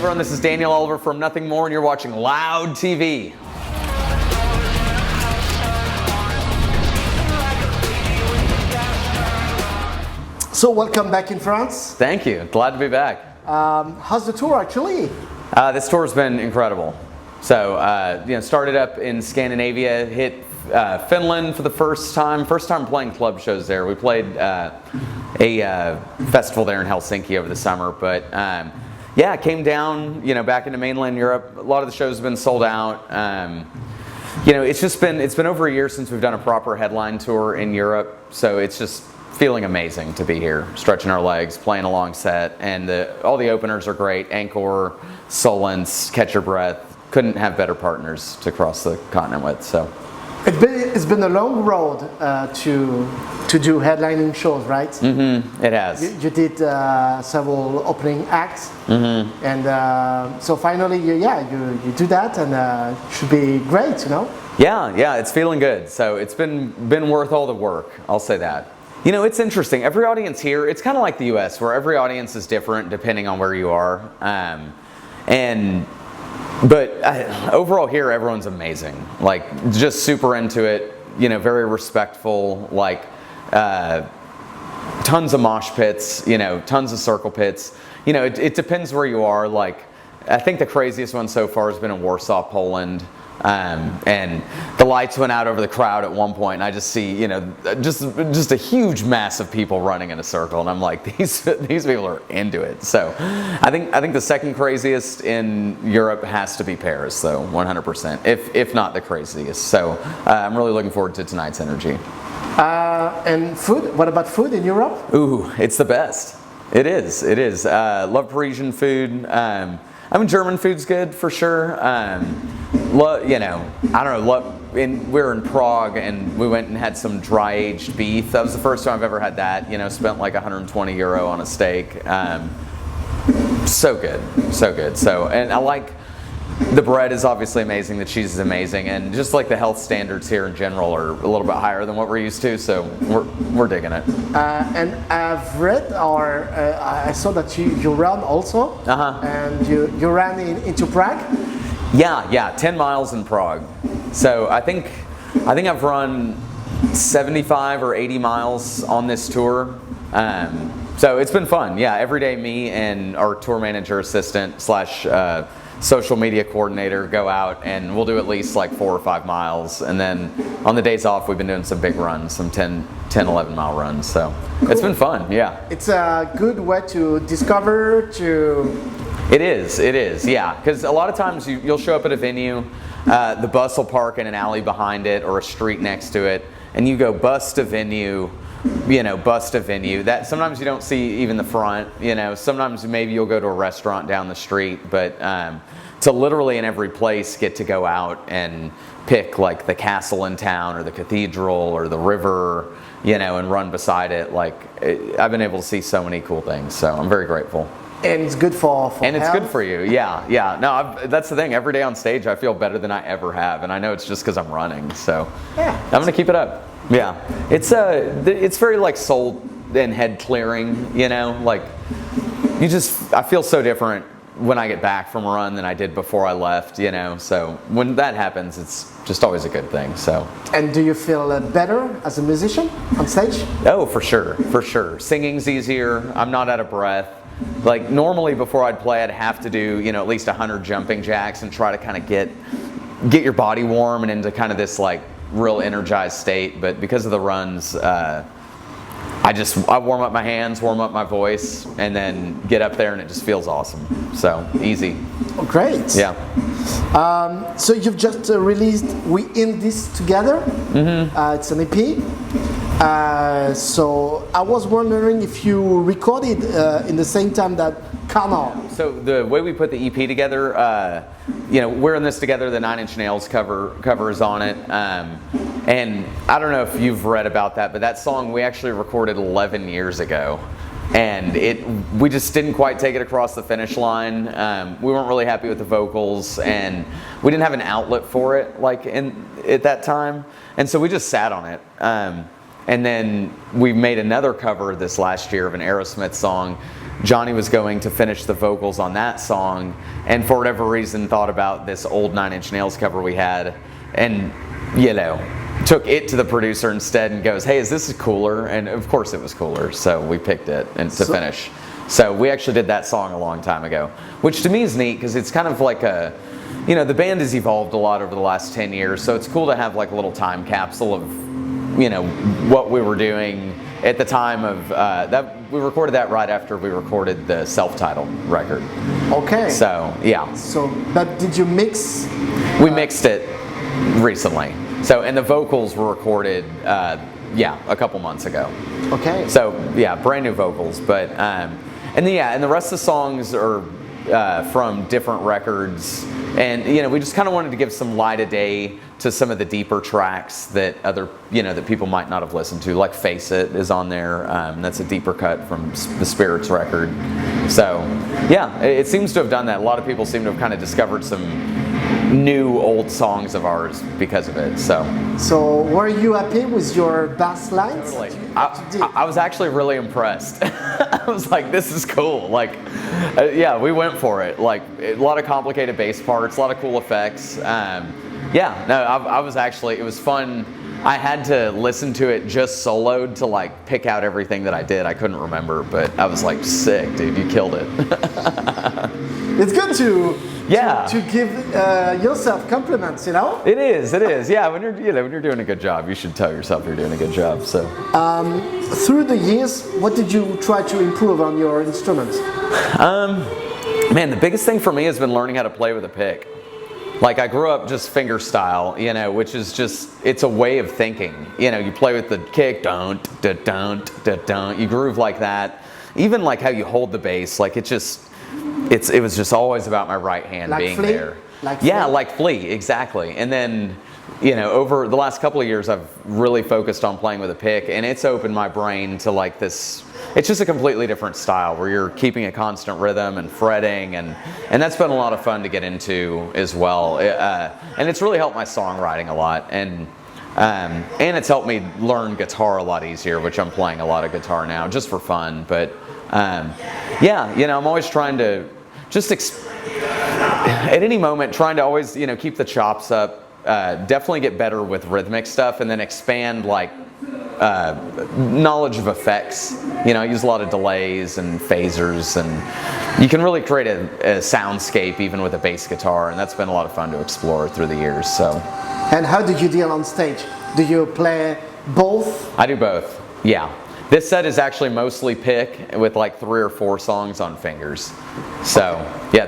everyone, this is Daniel Oliver from Nothing More, and you're watching Loud TV. So welcome back in France. Thank you. Glad to be back. How's the tour actually? This tour's been incredible. So, started up in Scandinavia, hit Finland for the first time playing club shows there. We played a festival there in Helsinki over the summer, but came down, back into mainland Europe. A lot of the shows have been sold out. It's been over a year since we've done a proper headline tour in Europe, so it's just feeling amazing to be here, stretching our legs, playing a long set, and all the openers are great. Angkor, Solence, Catch Your Breath. Couldn't have better partners to cross the continent with. So it's been a long road to do headlining shows, right? Mm-hmm. It has. You did several opening acts, and so finally, you do that, and it should be great, Yeah, it's feeling good. So it's been worth all the work. I'll say that. It's interesting. Every audience here, it's kind of like the U.S., where every audience is different depending on where you are, But overall here, everyone's amazing. Like, just super into it, very respectful, tons of mosh pits, tons of circle pits. It depends where you are. Like, I think the craziest one so far has been in Warsaw, Poland. And the lights went out over the crowd at one point, and I just see, just a huge mass of people running in a circle, and I'm like, these people are into it. So, I think the second craziest in Europe has to be Paris, though, 100%, if not the craziest. So, I'm really looking forward to tonight's energy. And food? What about food in Europe? Ooh, it's the best. It is. Love Parisian food. German food's good for sure. We're in Prague, and we went and had some dry aged beef. That was the first time I've ever had that. Spent like €120 on a steak. So good. So, and I like the bread is obviously amazing. The cheese is amazing, and just like the health standards here in general are a little bit higher than what we're used to. So we're digging it. And I've read, or I saw that you run also, and you ran into Prague. Yeah, 10 miles in Prague. So I think I've run 75 or 80 miles on this tour. So it's been fun. Yeah, every day me and our tour manager assistant / social media coordinator go out, and we'll do at least like 4 or 5 miles. And then on the days off, we've been doing some big runs, some 10, 11 mile runs. So cool. It's been fun, yeah. It's a good way to discover, It is, yeah. Because a lot of times you'll show up at a venue, the bus will park in an alley behind it or a street next to it, and you go bus to venue, That sometimes you don't see even the front, Sometimes maybe you'll go to a restaurant down the street, but to literally in every place get to go out and pick like the castle in town or the cathedral or the river, and run beside it. Like, I've been able to see so many cool things, so I'm very grateful. And it's good for and it's health. Good for you, yeah. No, that's the thing. Every day on stage, I feel better than I ever have, and I know it's just because I'm running. So I'm gonna keep it up. Yeah, it's very like soul and head clearing. Like I feel so different when I get back from a run than I did before I left. So when that happens, it's just always a good thing. So. And do you feel better as a musician on stage? Oh, for sure. Singing's easier. I'm not out of breath. Like normally before I'd play, I'd have to do, at least 100 jumping jacks and try to kind of get your body warm and into kind of this like real energized state. But because of the runs, I warm up my hands, warm up my voice, and then get up there and it just feels awesome. So easy. Oh, great. Yeah. So you've just released We In This Together. Mm-hmm. It's an EP. So I was wondering if you recorded in the same time that Carnal. So the way we put the EP together, We're In This Together, the 9 Inch Nails cover is on it. And I don't know if you've read about that, but that song we actually recorded 11 years ago. And we just didn't quite take it across the finish line. We weren't really happy with the vocals, and we didn't have an outlet for it at that time. And so we just sat on it. And then we made another cover this last year of an Aerosmith song Johnny was going to finish the vocals on that song, and for whatever reason thought about this old Nine Inch Nails cover we had, and took it to the producer instead and goes, hey, is this cooler? And of course it was cooler, so we picked it to finish. So we actually did that song a long time ago, which to me is neat because it's kind of like a, the band has evolved a lot over the last 10 years, so it's cool to have like a little time capsule of, what we were doing at the time of that. We recorded that right after we recorded the self-titled record. Okay. So, yeah. So, but did you mix? We mixed it recently. So, and the vocals were recorded, a couple months ago. Okay. So, yeah, brand new vocals, but, and the rest of the songs are from different records, and we just kind of wanted to give some light of day to some of the deeper tracks that that people might not have listened to, like Face It is on there. That's a deeper cut from the Spirits record. So, yeah, it seems to have done that. A lot of people seem to have kind of discovered some new old songs of ours because of it. So were you happy with your bass lines? Totally. I was actually really impressed. I was like, this is cool. Like, we went for it. Like, a lot of complicated bass parts, a lot of cool effects. I was actually, it was fun. I had to listen to it just soloed to like pick out everything that I did. I couldn't remember, but I was like, sick, dude, you killed it. It's good to give yourself compliments, It is. Yeah, when you're doing a good job, you should tell yourself you're doing a good job. So, through the years, what did you try to improve on your instruments? Man, the biggest thing for me has been learning how to play with a pick. Like, I grew up just finger style, which is just, it's a way of thinking. You play with the kick, don't, you groove like that. Even like how you hold the bass, like it was just always about my right hand being there. Like Flea, exactly. And then, over the last couple of years, I've really focused on playing with a pick, and it's opened my brain to like this. It's just a completely different style where you're keeping a constant rhythm and fretting, and that's been a lot of fun to get into as well. And it's really helped my songwriting a lot, and it's helped me learn guitar a lot easier, which I'm playing a lot of guitar now just for fun. But I'm always trying to just at any moment trying to always keep the chops up. Definitely get better with rhythmic stuff, and then expand like knowledge of effects. I use a lot of delays and phasers, and you can really create a soundscape even with a bass guitar, and that's been a lot of fun to explore through the years. So. And how did you deal on stage? Do you play both? I do both. Yeah. This set is actually mostly pick with like 3 or 4 songs on fingers. So,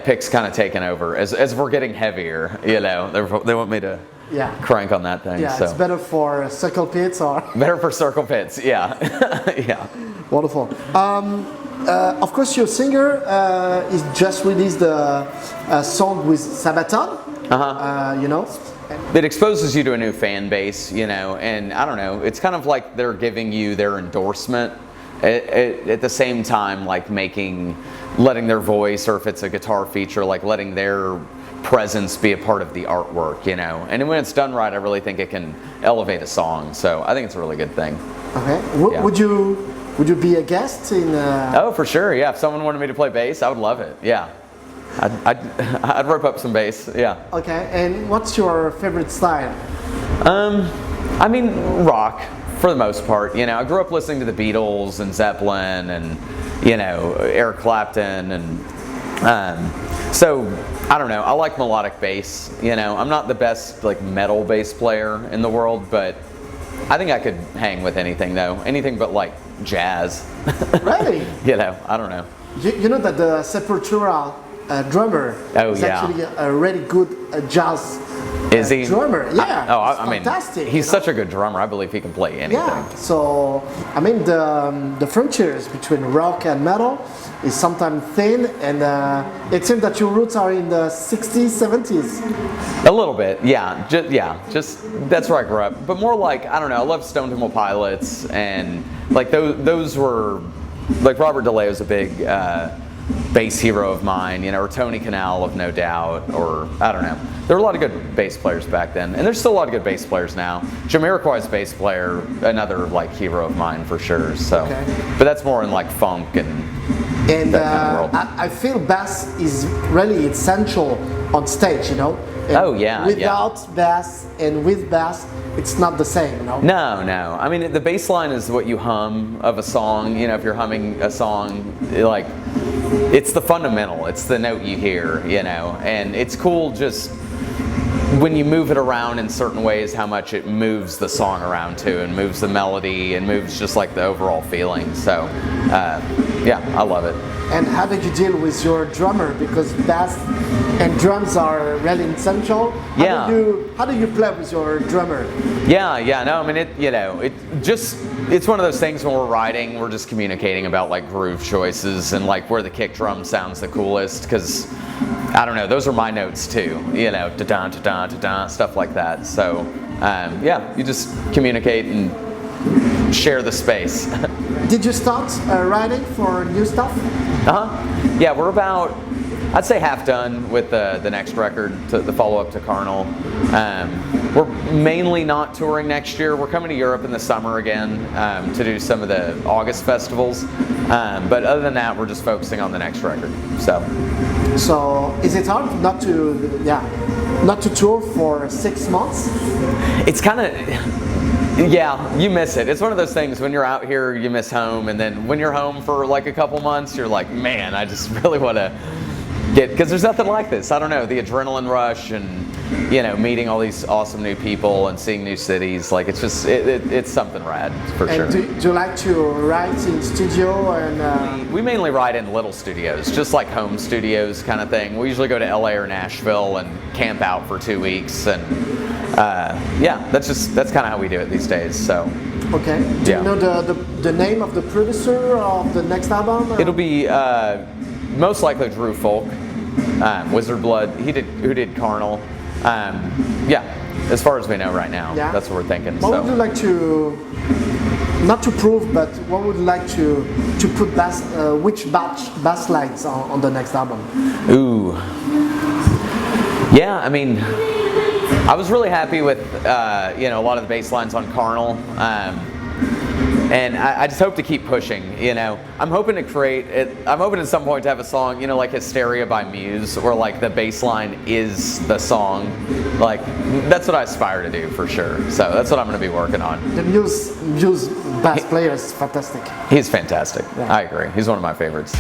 pick's kind of taken over. As we're getting heavier, they want me to crank on that thing. Yeah, so. It's better for circle pits or? Better for circle pits, yeah. Yeah. Wonderful. Of course, your singer is just released a song with Sabaton, It exposes you to a new fan base, and I don't know, it's kind of like they're giving you their endorsement at the same time, like letting their voice, or if it's a guitar feature, like letting their presence be a part of the artwork, and when it's done right, I really think it can elevate a song, so I think it's a really good thing. Okay. Would you be a guest in? Oh, for sure, yeah. If someone wanted me to play bass, I would love it, yeah. I'd rope up some bass, yeah. Okay, and what's your favorite style? Rock, for the most part. I grew up listening to the Beatles and Zeppelin and, Eric Clapton, and so, I don't know, I like melodic bass, I'm not the best, like, metal bass player in the world, but I think I could hang with anything, though. Anything but, like, jazz. Really? I don't know. You know that the Sepultura drummer is actually a really good jazz is he? Drummer. Yeah. I mean, fantastic. He's such a good drummer. I believe he can play anything. Yeah. So the frontiers between rock and metal is sometimes thin, and it seems that your roots are in the 60s, 70s. A little bit, yeah. Just that's where I grew up. But more like, I don't know, I love Stone Temple Pilots, and like those were, like Robert DeLay was a big bass hero of mine, or Tony Kanal of No Doubt, or I don't know. There were a lot of good bass players back then, and there's still a lot of good bass players now. Jamiroquai's bass player, another like hero of mine for sure. So, okay. But that's more in like funk and And that kind of world. I feel bass is really essential on stage, you know. And Oh, yeah, without bass and with bass, it's not the same, you know. No. I mean, the bass line is what you hum of a song. You know, if you're humming a song, like, it's the fundamental. It's the note you hear, you know. And it's cool just when you move it around in certain ways, how much it moves the song around too, and moves the melody, and moves just like the overall feeling. So, yeah, I love it. And how did you deal with your drummer? Because bass and drums are really essential. Yeah. How do you play with your drummer? Yeah, no, I mean, it's one of those things when we're writing, we're just communicating about like groove choices and like where the kick drum sounds the coolest, because I don't know, those are my notes too, you know, da-da, da-da, da-da, stuff like that. So, yeah, you just communicate and share the space. Did you start writing for new stuff? Yeah, we're about, I'd say half done with the next record, the follow-up to Carnal. We're mainly not touring next year. We're coming to Europe in the summer again to do some of the August festivals. But other than that, we're just focusing on the next record. So is it hard not to tour for 6 months? It's kind of, yeah, you miss it. It's one of those things, when you're out here, you miss home, and then when you're home for like a couple months, you're like, man, I just really want to because there's nothing like this. I don't know, the adrenaline rush and, you know, meeting all these awesome new people and seeing new cities, like it's just, it's something rad, for sure. And do you like to write in studio? And we mainly write in little studios, just like home studios kind of thing. We usually go to LA or Nashville and camp out for 2 weeks, and yeah, that's kind of how we do it these days. So. Okay. Do you know the name of the producer of the next album? Or? It'll be most likely Drew Folk, Wizard Blood. Who did Carnal. Yeah, as far as we know right now, that's what we're thinking. What would you like to, not to prove, but what would you like to put which bass lines on the next album? Ooh. Yeah, I mean, I was really happy with you know, a lot of the bass lines on Carnal. And I just hope to keep pushing, you know. I'm hoping to create it. I'm hoping at some point to have a song, you know, like Hysteria by Muse, where like the bass line is the song. Like, that's what I aspire to do, for sure. So that's what I'm going to be working on. The Muse bass player is fantastic. He's fantastic. Yeah. I agree. He's one of my favorites.